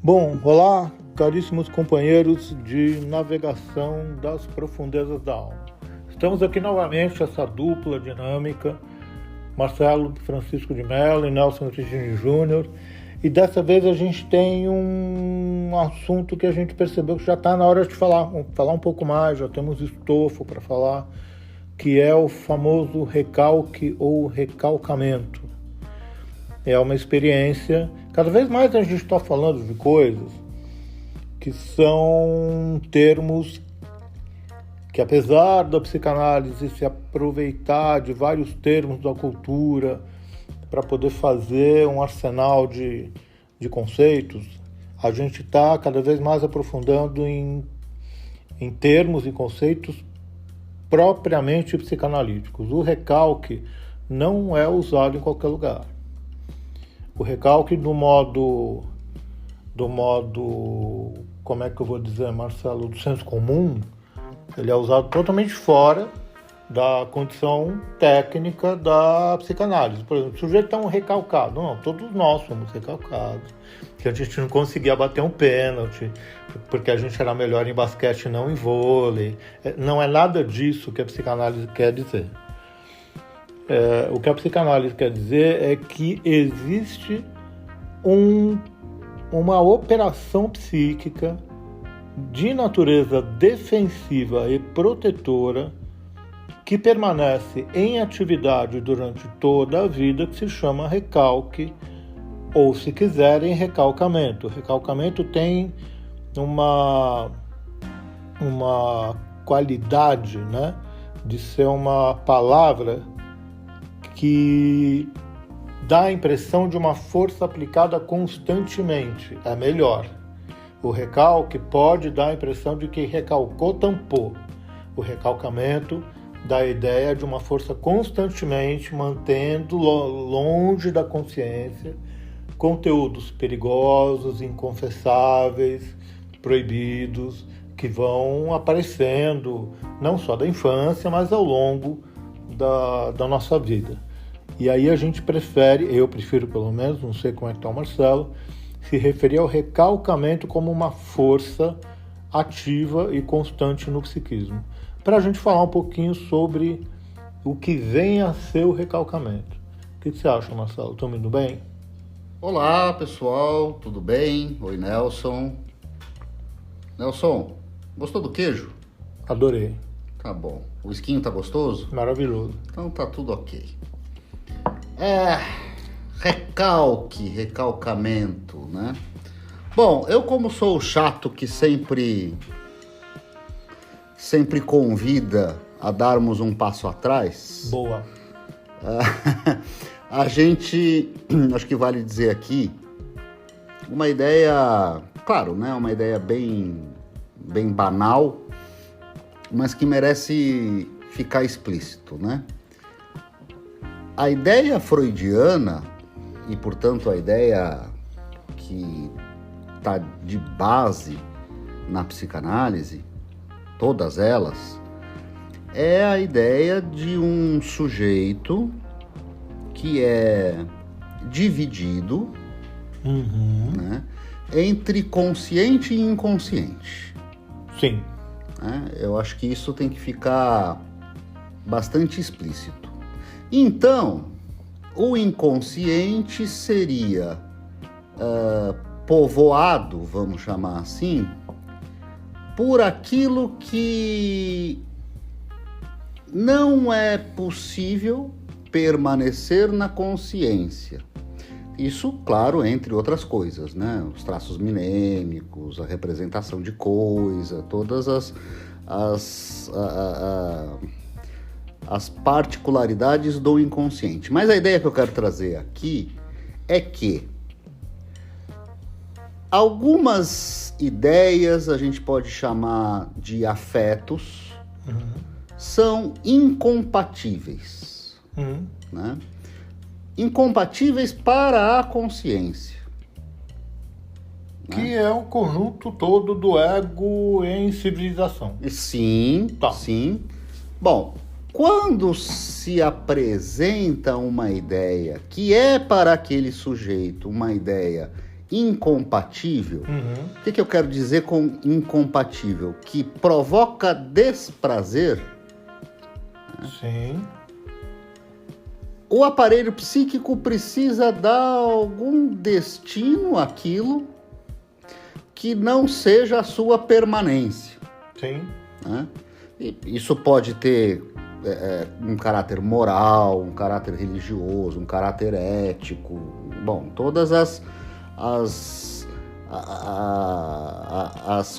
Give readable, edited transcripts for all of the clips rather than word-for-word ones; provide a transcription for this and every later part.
Bom, olá, caríssimos companheiros de navegação das profundezas da alma. Estamos aqui novamente, essa dupla dinâmica, Marcelo Francisco de Mello e Nelson Regini Júnior, e dessa vez a gente tem um assunto que a gente percebeu que já está na hora de falar um pouco mais, já temos estofo para falar, que é o famoso recalque ou recalcamento. É uma experiência, cada vez mais a gente está falando de coisas que são termos que, apesar da psicanálise se aproveitar de vários termos da cultura para poder fazer um arsenal de conceitos, a gente está cada vez mais aprofundando em termos e conceitos propriamente psicanalíticos. O recalque não é usado em qualquer lugar. O recalque do modo, como é que eu vou dizer, Marcelo, do senso comum, ele é usado totalmente fora da condição técnica da psicanálise. Por exemplo, o sujeito é um recalcado. Não, todos nós somos recalcados. Que a gente não conseguia bater um pênalti, porque a gente era melhor em basquete e não em vôlei. Não é nada disso que a psicanálise quer dizer. O que a psicanálise quer dizer é que existe uma operação psíquica de natureza defensiva e protetora que permanece em atividade durante toda a vida, que se chama recalque, ou, se quiserem, recalcamento. O recalcamento tem uma qualidade, né, de ser uma palavra que dá a impressão de uma força aplicada constantemente. É melhor. O recalque pode dar a impressão de que recalcou, tampou. O recalcamento dá a ideia de uma força constantemente mantendo longe da consciência conteúdos perigosos, inconfessáveis, proibidos, que vão aparecendo não só da infância, mas ao longo da nossa vida. E aí a gente eu prefiro pelo menos, não sei como é que está o Marcelo, se referir ao recalcamento como uma força ativa e constante no psiquismo. Para a gente falar um pouquinho sobre o que vem a ser o recalcamento. O que você acha, Marcelo? Estamos indo bem? Olá, pessoal, tudo bem? Oi, Nelson. Nelson, gostou do queijo? Adorei. Tá bom. O esquinho tá gostoso? Maravilhoso. Então tá tudo ok. Recalcamento, né? Bom, eu como sou o chato que sempre convida a darmos um passo atrás. Boa. A gente, acho que vale dizer aqui, uma ideia, claro, né? Uma ideia bem banal, mas que merece ficar explícito, né? A ideia freudiana, e portanto a ideia que está de base na psicanálise, todas elas, é a ideia de um sujeito que é dividido, né, entre consciente e inconsciente. Sim. Eu acho que isso tem que ficar bastante explícito. Então, o inconsciente seria povoado, vamos chamar assim, por aquilo que não é possível permanecer na consciência. Isso, claro, entre outras coisas, né? Os traços mnemônicos, a representação de coisa, todas as particularidades do inconsciente. Mas a ideia que eu quero trazer aqui é que algumas ideias, a gente pode chamar de afetos, são incompatíveis, né? Incompatíveis para a consciência. Que é o conjunto todo do ego em civilização. Sim, tá. Sim. Bom, quando se apresenta uma ideia que é para aquele sujeito uma ideia incompatível. O que eu quero dizer com incompatível? Que provoca desprazer. Sim. O aparelho psíquico precisa dar algum destino àquilo que não seja a sua permanência. Sim. Né? E isso pode ter um caráter moral, um caráter religioso, um caráter ético, bom, todas as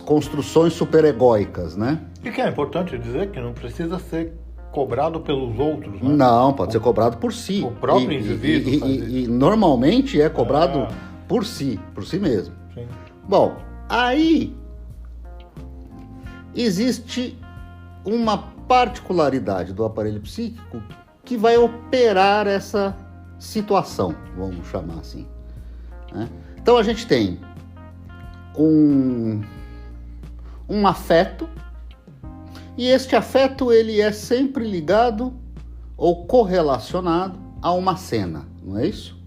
construções superegóicas, né? E que é importante dizer que não precisa ser cobrado pelos outros, né? Não, pode ser cobrado por si. O próprio indivíduo e normalmente é cobrado por si mesmo. Sim. Bom, aí existe uma particularidade do aparelho psíquico que vai operar essa situação, vamos chamar assim, né? Então a gente tem um afeto, e este afeto ele é sempre ligado ou correlacionado a uma cena, não é isso?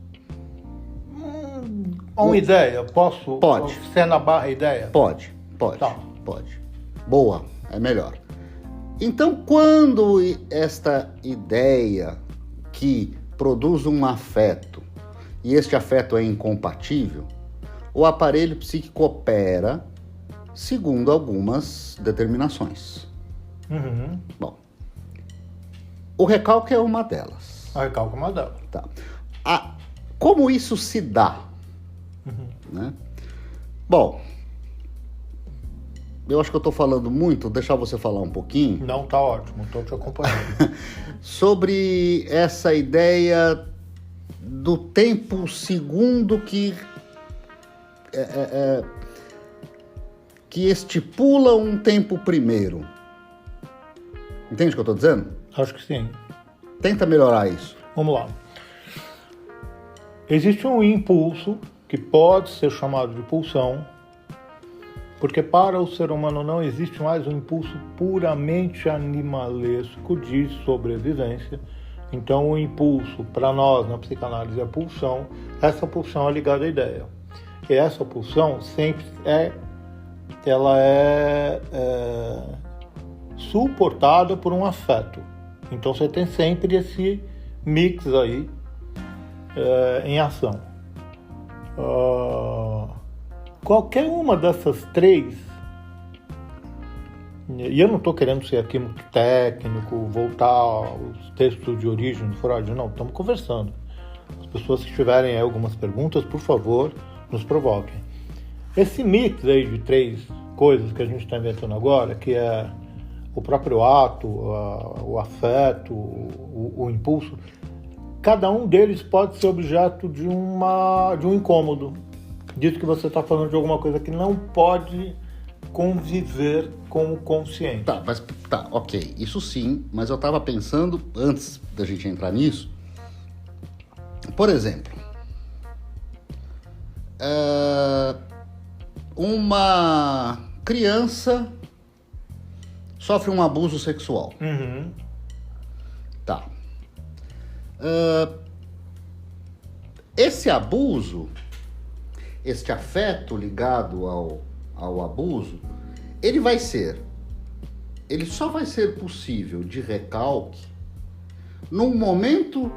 Uma ideia, posso? Pode. Cena barra ideia? Pode. Tá. Pode. Boa, é melhor. Então, quando esta ideia que produz um afeto e este afeto é incompatível, o aparelho psíquico opera segundo algumas determinações. Bom, o recalque é uma delas. O recalque é uma delas. Tá. Como isso se dá? Né? Bom, eu acho que eu estou falando muito, deixar você falar um pouquinho. Não, tá ótimo, estou te acompanhando. Sobre essa ideia do tempo segundo que estipula um tempo primeiro. Entende o que eu estou dizendo? Acho que sim. Tenta melhorar isso. Vamos lá. Existe um impulso que pode ser chamado de pulsão, porque para o ser humano não existe mais um impulso puramente animalesco de sobrevivência. Então o impulso, para nós na psicanálise, é a pulsão. Essa pulsão é ligada à ideia. E essa pulsão sempre é suportada por um afeto. Então você tem sempre esse mix aí em ação. Qualquer uma dessas três, e eu não estou querendo ser aqui muito técnico, voltar aos textos de origem do Freud, não, estamos conversando. As pessoas que tiverem algumas perguntas, por favor, nos provoquem. Esse mix aí de três coisas que a gente está inventando agora, que é o próprio ato, o afeto, o impulso, cada um deles pode ser objeto de um incômodo. Diz que você está falando de alguma coisa que não pode conviver com o consciente. Tá, ok, isso sim, mas eu estava pensando, antes da gente entrar nisso, por exemplo, uma criança sofre um abuso sexual. Tá. Esse abuso, este afeto ligado ao abuso, ele só vai ser possível de recalque num momento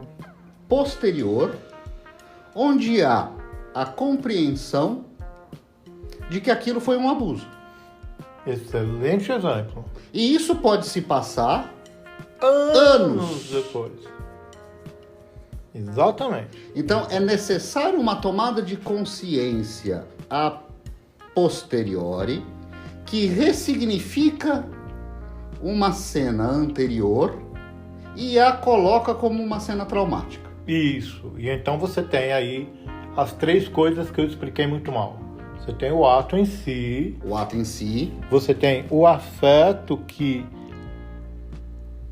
posterior, onde há a compreensão de que aquilo foi um abuso. Excelente exemplo. E isso pode se passar anos depois. Exatamente. Então é necessário uma tomada de consciência a posteriori que ressignifica uma cena anterior e a coloca como uma cena traumática. Isso. E então você tem aí as três coisas que eu expliquei muito mal. Você tem o ato em si. Você tem o afeto que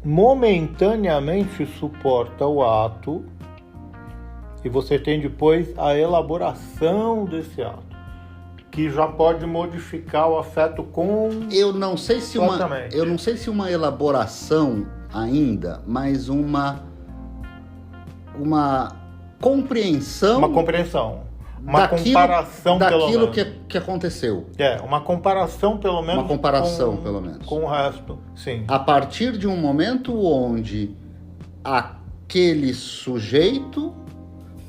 momentaneamente suporta o ato. E você tem depois a elaboração desse ato, que já pode modificar o afeto com... Eu não sei se uma elaboração ainda, mas uma compreensão... Uma compreensão. uma comparação, pelo daquilo menos. que aconteceu. Uma comparação, pelo menos. Uma comparação, pelo menos. Com o resto, sim. A partir de um momento onde aquele sujeito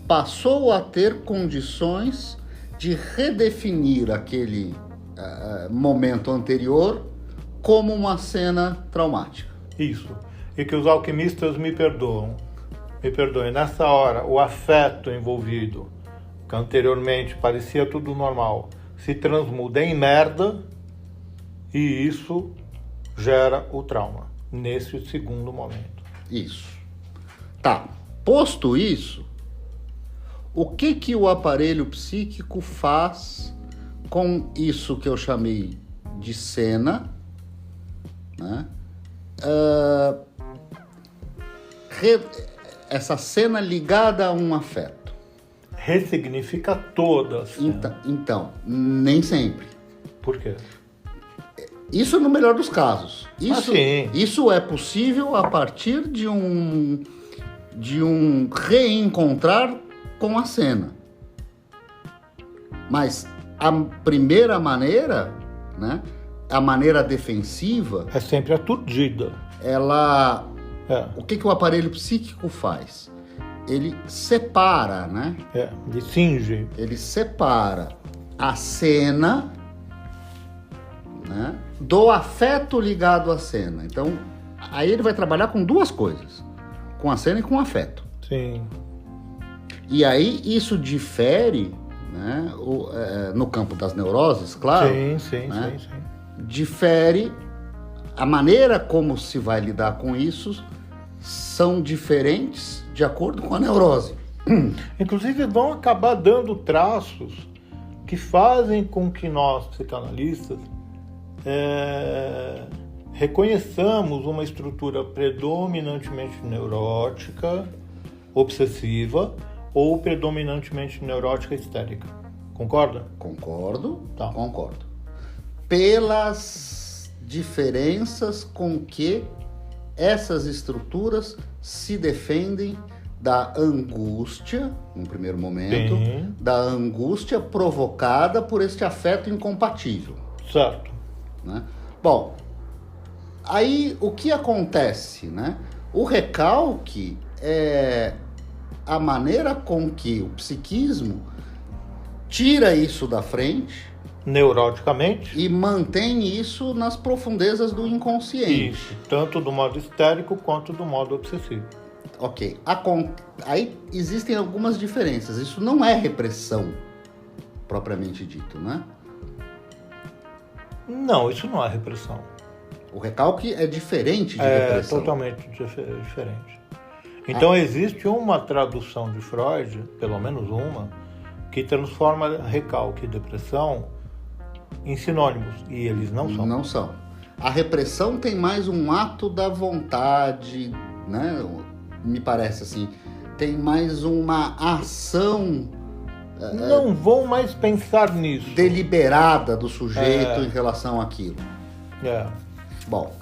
passou a ter condições de redefinir aquele momento anterior como uma cena traumática. Isso. E que os alquimistas me perdoem. Nessa hora, o afeto envolvido, que anteriormente parecia tudo normal, se transmuda em merda e isso gera o trauma, nesse segundo momento. Isso. Tá. Posto isso, o que o aparelho psíquico faz com isso que eu chamei de cena, né? Essa cena ligada a um afeto. Ressignifica toda a cena. Então, nem sempre. Por quê? Isso no melhor dos casos. Sim. Isso é possível a partir de um reencontrar com a cena. Mas a primeira maneira, né, a maneira defensiva... É sempre aturdida. Ela... O que o aparelho psíquico faz? Ele separa, né? Ele cinge. Ele separa a cena, né, do afeto ligado à cena. Então, aí ele vai trabalhar com duas coisas. Com a cena e com o afeto. Sim. E aí isso difere, né, no campo das neuroses, claro. Sim. Difere a maneira como se vai lidar com isso são diferentes de acordo com a neurose. Inclusive vão acabar dando traços que fazem com que nós, psicanalistas, reconheçamos uma estrutura predominantemente neurótica, obsessiva, ou predominantemente neurótica histérica. Concorda? Concordo, tá. Concordo. Pelas diferenças com que essas estruturas se defendem da angústia, no primeiro momento, Sim. da angústia provocada por este afeto incompatível. Certo. Né? Bom, aí o que acontece, né? O recalque é a maneira com que o psiquismo tira isso da frente neuroticamente e mantém isso nas profundezas do inconsciente. Isso, tanto do modo histérico quanto do modo obsessivo. Ok. Aí existem algumas diferenças. Isso não é repressão, propriamente dito, né? Não, isso não é repressão. O recalque é diferente de repressão. É totalmente diferente. Então existe uma tradução de Freud, pelo menos uma, que transforma recalque e depressão em sinônimos, e eles não são. Não são. A repressão tem mais um ato da vontade, né? Me parece assim. Tem mais uma ação... Não vou mais pensar nisso. Deliberada do sujeito em relação àquilo. Bom.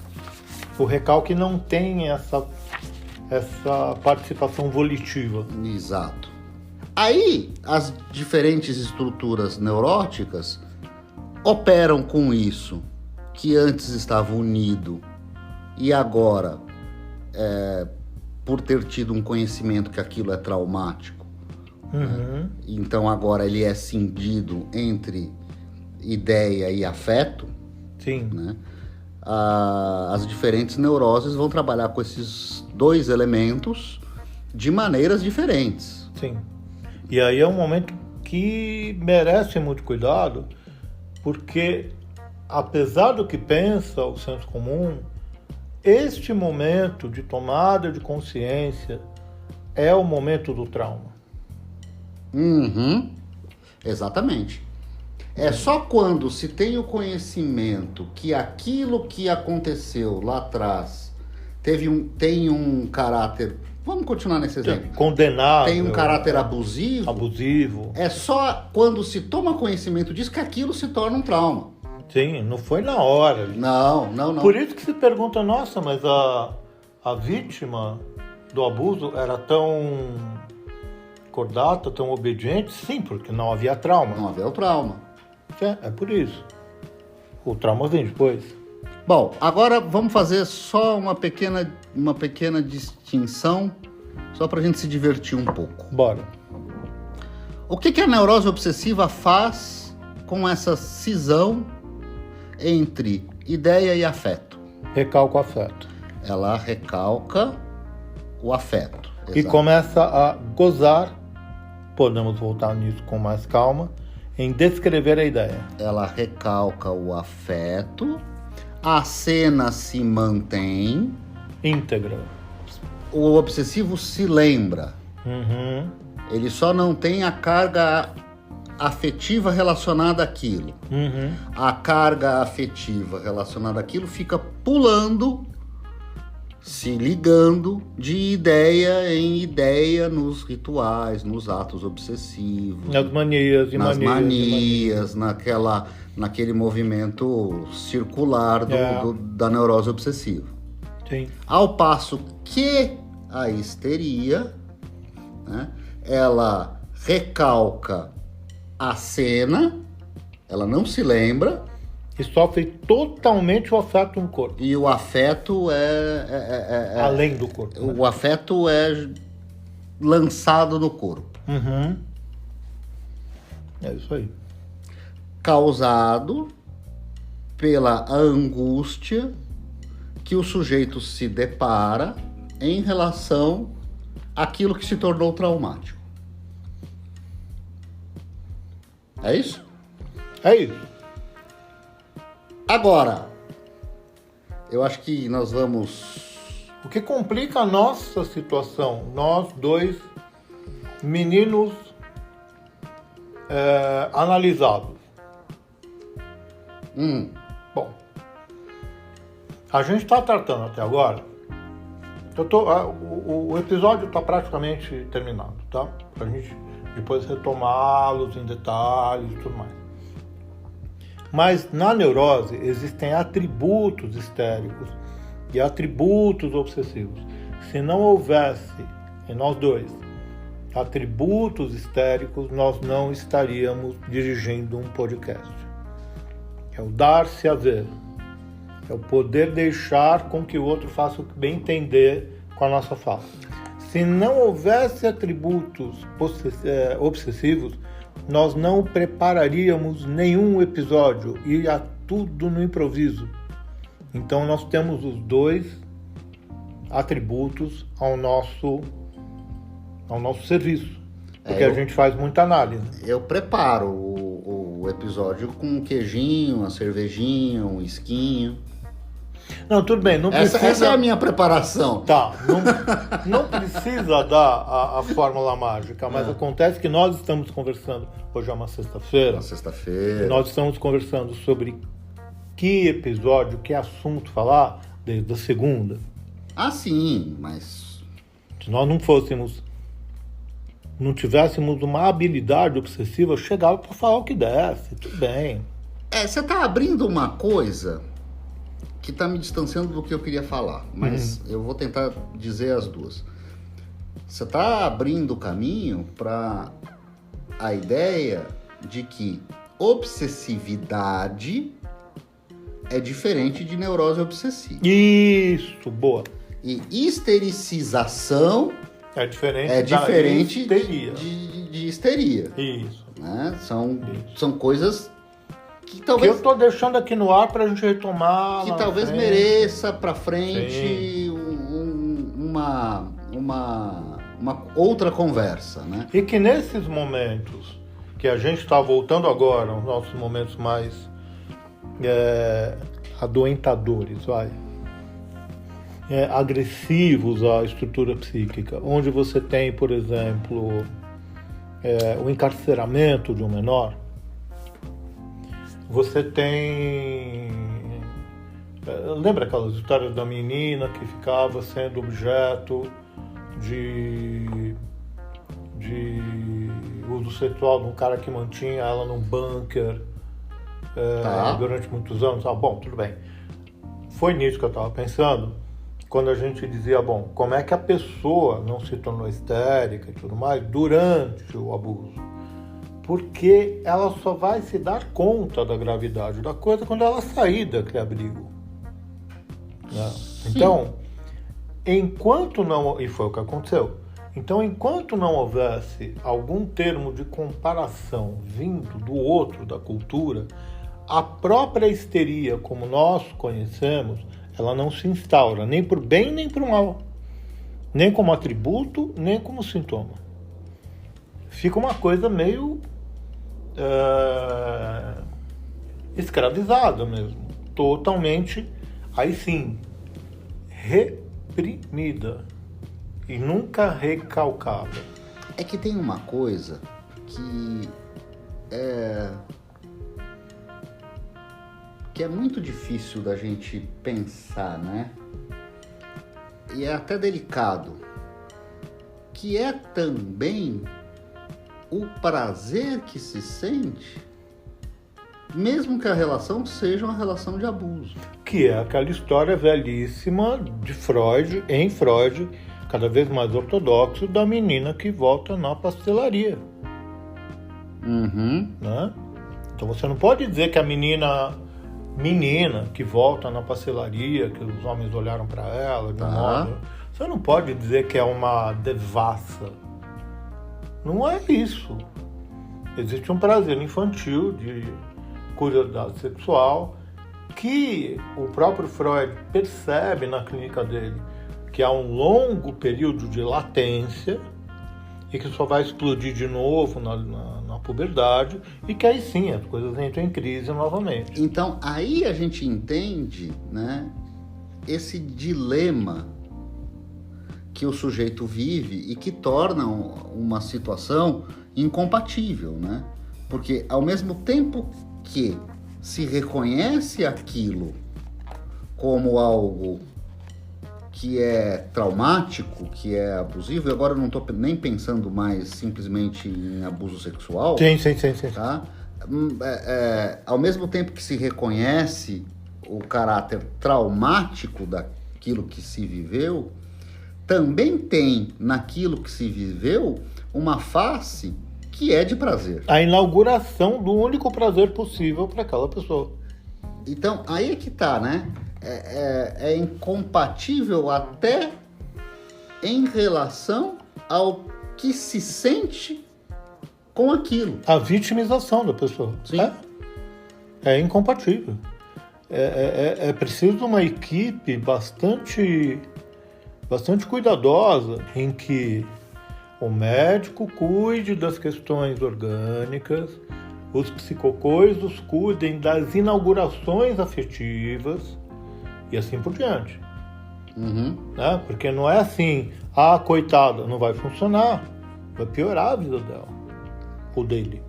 O recalque não tem essa participação volitiva. Exato. Aí, as diferentes estruturas neuróticas operam com isso, que antes estava unido e agora, por ter tido um conhecimento que aquilo é traumático, né? Então agora ele é cindido entre ideia e afeto. Sim. Né? As diferentes neuroses vão trabalhar com esses dois elementos de maneiras diferentes. Sim. E aí é um momento que merece muito cuidado, porque, apesar do que pensa o senso comum, este momento de tomada de consciência é o momento do trauma. Exatamente. É só quando se tem o conhecimento que aquilo que aconteceu lá atrás tem um caráter... Vamos continuar nesse exemplo. Condenável. Tem um caráter abusivo. Abusivo. É só quando se toma conhecimento disso que aquilo se torna um trauma. Sim, não foi na hora. Não. Por isso que se pergunta, nossa, mas a vítima do abuso era tão cordata, tão obediente? Sim, porque não havia trauma. Não havia o trauma. É por isso. O trauma vem depois. Bom, agora vamos fazer só uma pequena distinção, só para a gente se divertir um pouco. Bora. O que a neurose obsessiva faz com essa cisão entre ideia e afeto? Recalca o afeto. Ela recalca o afeto. E começa a gozar, podemos voltar nisso com mais calma, em descrever a ideia. Ela recalca o afeto, a cena se mantém. Íntegra. O obsessivo se lembra. Uhum. Ele só não tem a carga afetiva relacionada àquilo. Uhum. A carga afetiva relacionada àquilo fica pulando, se ligando de ideia em ideia nos rituais, nos atos obsessivos. Nas manias e nas manias. Naquele movimento circular da neurose obsessiva. Sim. Ao passo que a histeria, né, ela recalca a cena, ela não se lembra. E sofre totalmente o afeto no corpo. E o afeto além do corpo. Né? O afeto é lançado no corpo. Uhum. É isso aí. Causado pela angústia que o sujeito se depara em relação àquilo que se tornou traumático. É isso? É isso. Agora, eu acho que nós vamos... O que complica a nossa situação, nós dois meninos analisados. Bom, a gente está tratando até agora, o episódio está praticamente terminado, tá? Pra gente depois retomá-los em detalhes e tudo mais. Mas na neurose existem atributos histéricos e atributos obsessivos. Se não houvesse em nós dois atributos histéricos, nós não estaríamos dirigindo um podcast. É o dar-se a ver. É o poder deixar com que o outro faça o que bem entender com a nossa fala. Se não houvesse atributos obsessivos, nós não prepararíamos nenhum episódio, ia tudo no improviso. Então nós temos os dois atributos ao nosso serviço, porque a gente faz muita análise. Eu preparo o episódio com um queijinho, uma cervejinha, um esquinho. Não, tudo bem, não precisa... Essa é a minha preparação. Tá, não precisa dar a fórmula mágica, mas acontece que nós estamos conversando, hoje é uma sexta-feira. Nós estamos conversando sobre que episódio, que assunto falar desde a segunda. Ah, sim, mas... Se nós não tivéssemos uma habilidade obsessiva, eu chegava para falar o que desse, tudo bem. Você tá abrindo uma coisa que está me distanciando do que eu queria falar, mas eu vou tentar dizer as duas. Você está abrindo o caminho para a ideia de que obsessividade é diferente de neurose obsessiva. Isso, boa. E histericização é diferente da histeria. De histeria. Isso. Né? São coisas que Que talvez... eu estou deixando aqui no ar para a gente retomar. Que talvez mereça para frente uma outra conversa, né? E que nesses momentos que a gente está voltando agora, os nossos momentos mais adoentadores, agressivos à estrutura psíquica, onde você tem, por exemplo, o encarceramento de um menor, você tem... Lembra aquelas histórias da menina que ficava sendo objeto de uso sexual de um cara que mantinha ela num bunker durante muitos anos? Bom, tudo bem. Foi nisso que eu estava pensando quando a gente dizia, bom, como é que a pessoa não se tornou histérica e tudo mais durante o abuso? Porque ela só vai se dar conta da gravidade da coisa quando ela sair daquele abrigo. Né? Então, enquanto não... E foi o que aconteceu. Então, enquanto não houvesse algum termo de comparação vindo do outro, da cultura, a própria histeria, como nós conhecemos, ela não se instaura, nem por bem nem por mal. Nem como atributo, nem como sintoma. Fica uma coisa meio escravizada mesmo. Totalmente, aí sim, reprimida. E nunca recalcada. É que tem uma coisa que é muito difícil da gente pensar, né? E é até delicado, que é também o prazer que se sente, mesmo que a relação seja uma relação de abuso. Que é aquela história velhíssima de Freud, em Freud, cada vez mais ortodoxo, da menina que volta na pastelaria. Uhum. Né? Então você não pode dizer que a menina que volta na pastelaria, que os homens olharam para ela de modo... Você não pode dizer que é uma devassa. Não é isso. Existe um prazer infantil de curiosidade sexual que o próprio Freud percebe na clínica dele, que há um longo período de latência e que só vai explodir de novo na puberdade e que aí sim as coisas entram em crise novamente. Então aí a gente entende, né, esse dilema que o sujeito vive e que torna uma situação incompatível, né? Porque ao mesmo tempo que se reconhece aquilo como algo que é traumático, que é abusivo, e agora eu não estou nem pensando mais simplesmente em abuso sexual. Sim. Tá? Ao mesmo tempo que se reconhece o caráter traumático daquilo que se viveu, também tem naquilo que se viveu uma face que é de prazer. A inauguração do único prazer possível para aquela pessoa. Então, aí é que tá, né? É incompatível até em relação ao que se sente com aquilo. A vitimização da pessoa. Sim. É incompatível. É preciso uma equipe bastante cuidadosa em que o médico cuide das questões orgânicas, os psicocoisos cuidem das inaugurações afetivas e assim por diante. Uhum. Né? Porque não é assim, coitada, não vai funcionar, vai piorar a vida dela, ou dele.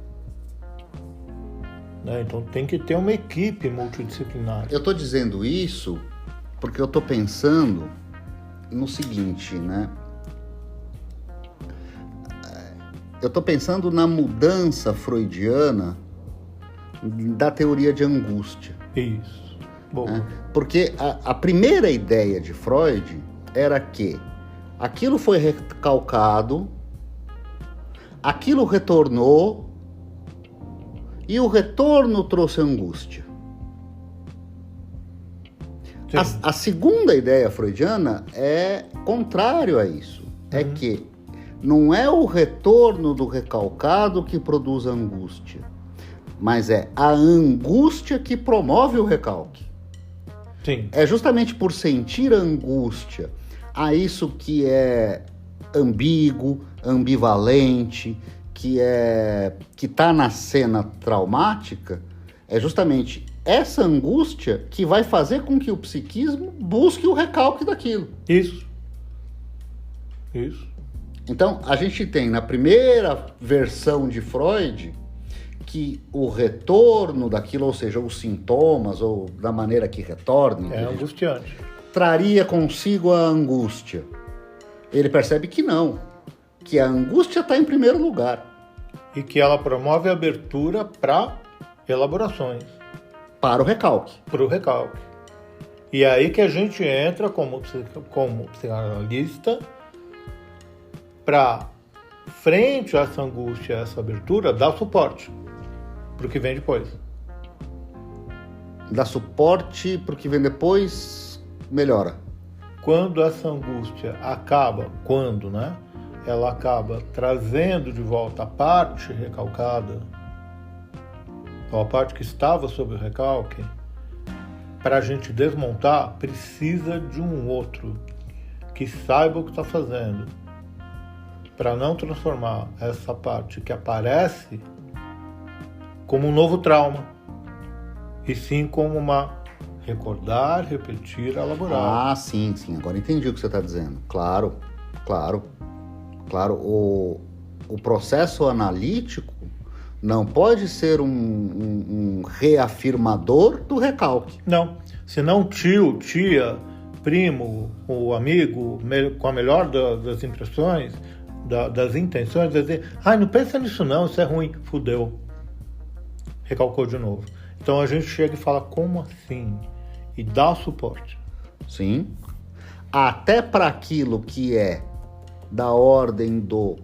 Né? Então tem que ter uma equipe multidisciplinar. Eu estou dizendo isso porque eu estou pensando no seguinte, né? Eu estou pensando na mudança freudiana da teoria de angústia. Isso. Bom. Né? Porque a primeira ideia de Freud era que aquilo foi recalcado, aquilo retornou e o retorno trouxe angústia. A segunda ideia freudiana é contrário a isso. É que não é o retorno do recalcado que produz angústia, mas é a angústia que promove o recalque. Sim. É justamente por sentir angústia a isso que é ambíguo, ambivalente, que está na cena traumática, é justamente essa angústia que vai fazer com que o psiquismo busque o recalque daquilo. Isso. Então, a gente tem na primeira versão de Freud que o retorno daquilo, ou seja, os sintomas, ou da maneira que retorne, é angustiante, traria consigo a angústia. Ele percebe que não, que a angústia está em primeiro lugar. E que ela promove a abertura para elaborações. Para o recalque. Para o recalque. E é aí que a gente entra como psicanalista para, frente a essa angústia, a essa abertura, dar suporte para o que vem depois. Dar suporte para o que vem depois, melhora. Quando essa angústia acaba, ela acaba trazendo de volta a parte recalcada, ou a parte que estava sob o recalque, para a gente desmontar, precisa de um outro que saiba o que está fazendo, para não transformar essa parte que aparece como um novo trauma, e sim como uma recordar, repetir, elaborar. Ah, sim. Agora entendi o que você está dizendo. Claro. O processo analítico não pode ser um reafirmador do recalque. Não. Senão tio, tia, primo, o amigo, com a melhor das impressões, das intenções, vai dizer, não pensa nisso não, isso é ruim. Fudeu. Recalcou de novo. Então a gente chega e fala, como assim? E dá suporte. Sim. Até para aquilo que é da ordem do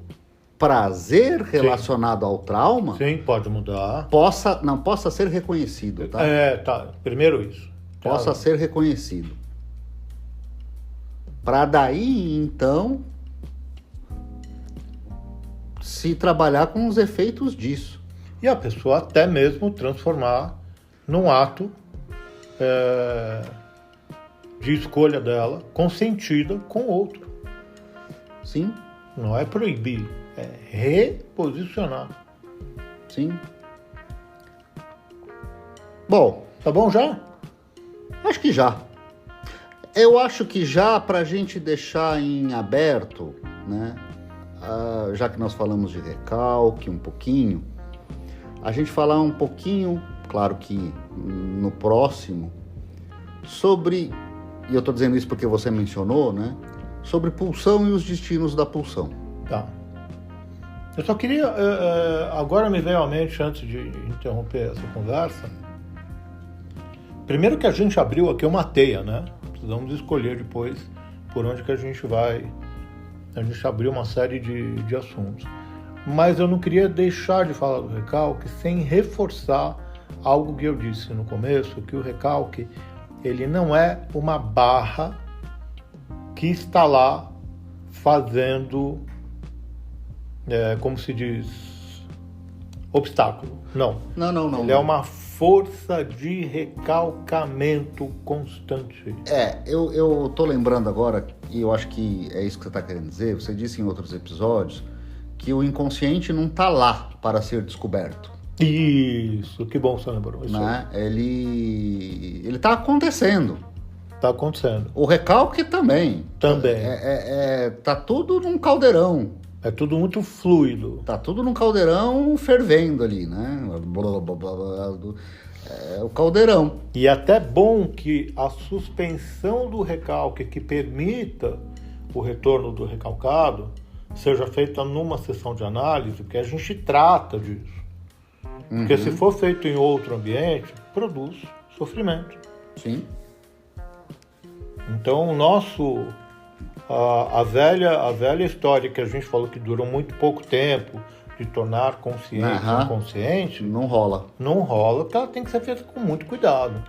prazer relacionado ao trauma. Sim, pode mudar. Possa ser reconhecido, tá? Tá. Primeiro isso. Possa ser reconhecido. Para daí, então, se trabalhar com os efeitos disso. E a pessoa até mesmo transformar num ato de escolha dela, consentida com o outro. Sim. Não é proibir, é reposicionar. Sim. Bom. Tá bom já? Acho que já. Eu acho que já, para a gente deixar em aberto, né? Já que nós falamos de recalque um pouquinho, a gente falar um pouquinho, claro que no próximo, sobre, e eu estou dizendo isso porque você mencionou, né? Sobre pulsão e os destinos da pulsão. Tá. Eu só queria, agora me veio à mente, antes de interromper essa conversa, primeiro que a gente abriu aqui uma teia, né? Precisamos escolher depois por onde que a gente vai. A gente abriu uma série de assuntos. Mas eu não queria deixar de falar do recalque sem reforçar algo que eu disse no começo, que o recalque, ele não é uma barra que está lá fazendo, como se diz, obstáculo. Não. Ele é uma força de recalcamento constante. Eu tô lembrando agora, e eu acho que é isso que você está querendo dizer, você disse em outros episódios, que o inconsciente não está lá para ser descoberto. Isso, que bom você lembrou. Isso, né? Ele está acontecendo. Está acontecendo. O recalque também. Tá tudo num caldeirão. É tudo muito fluido. Tá tudo num caldeirão fervendo ali, né? É o caldeirão. E é até bom que a suspensão do recalque que permita o retorno do recalcado seja feita numa sessão de análise, porque a gente trata disso. Porque se for feito em outro ambiente, produz sofrimento. Sim. Então o nosso... A velha história que a gente falou que durou muito pouco tempo de tornar consciente o inconsciente... Não rola. Não rola, porque ela tem que ser feita com muito cuidado.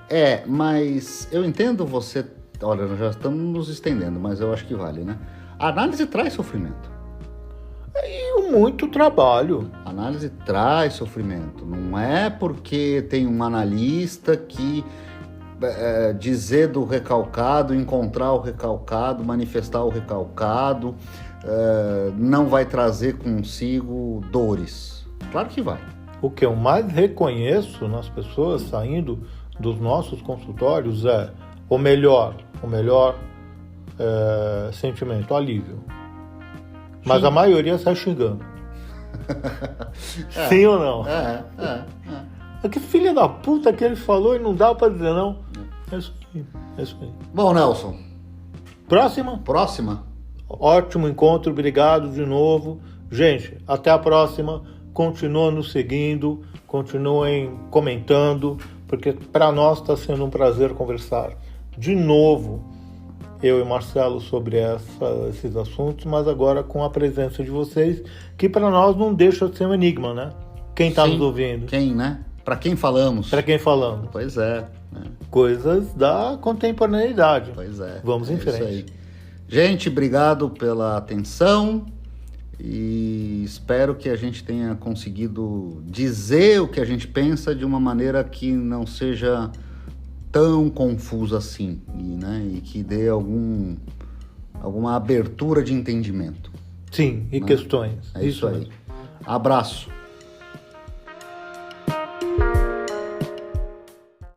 Mas eu entendo você... Olha, nós já estamos nos estendendo, mas eu acho que vale, né? A análise traz sofrimento. E muito trabalho. A análise traz sofrimento. Não é porque tem um analista que... dizer do recalcado, encontrar o recalcado, manifestar o recalcado, não vai trazer consigo dores. Claro que vai. O que eu mais reconheço nas pessoas saindo dos nossos consultórios é o melhor sentimento, alívio. Mas sim, a maioria sai xingando. Sim ou não? Que filha da puta que ele falou e não dá pra dizer não. É isso aí. Bom, Nelson. Próxima. Ótimo encontro, obrigado de novo. Gente, até a próxima. Continuem nos seguindo, continuem comentando, porque para nós está sendo um prazer conversar de novo, eu e Marcelo, sobre esses assuntos, mas agora com a presença de vocês, que para nós não deixa de ser um enigma, né? Quem está nos ouvindo? Quem, né? Para quem falamos? Para quem falamos? Pois é. Né? Coisas da contemporaneidade. Pois é. Vamos em frente. Isso aí. Gente, obrigado pela atenção e espero que a gente tenha conseguido dizer o que a gente pensa de uma maneira que não seja tão confusa assim, e que dê alguma abertura de entendimento. Sim, e né? questões. É isso aí. Abraço.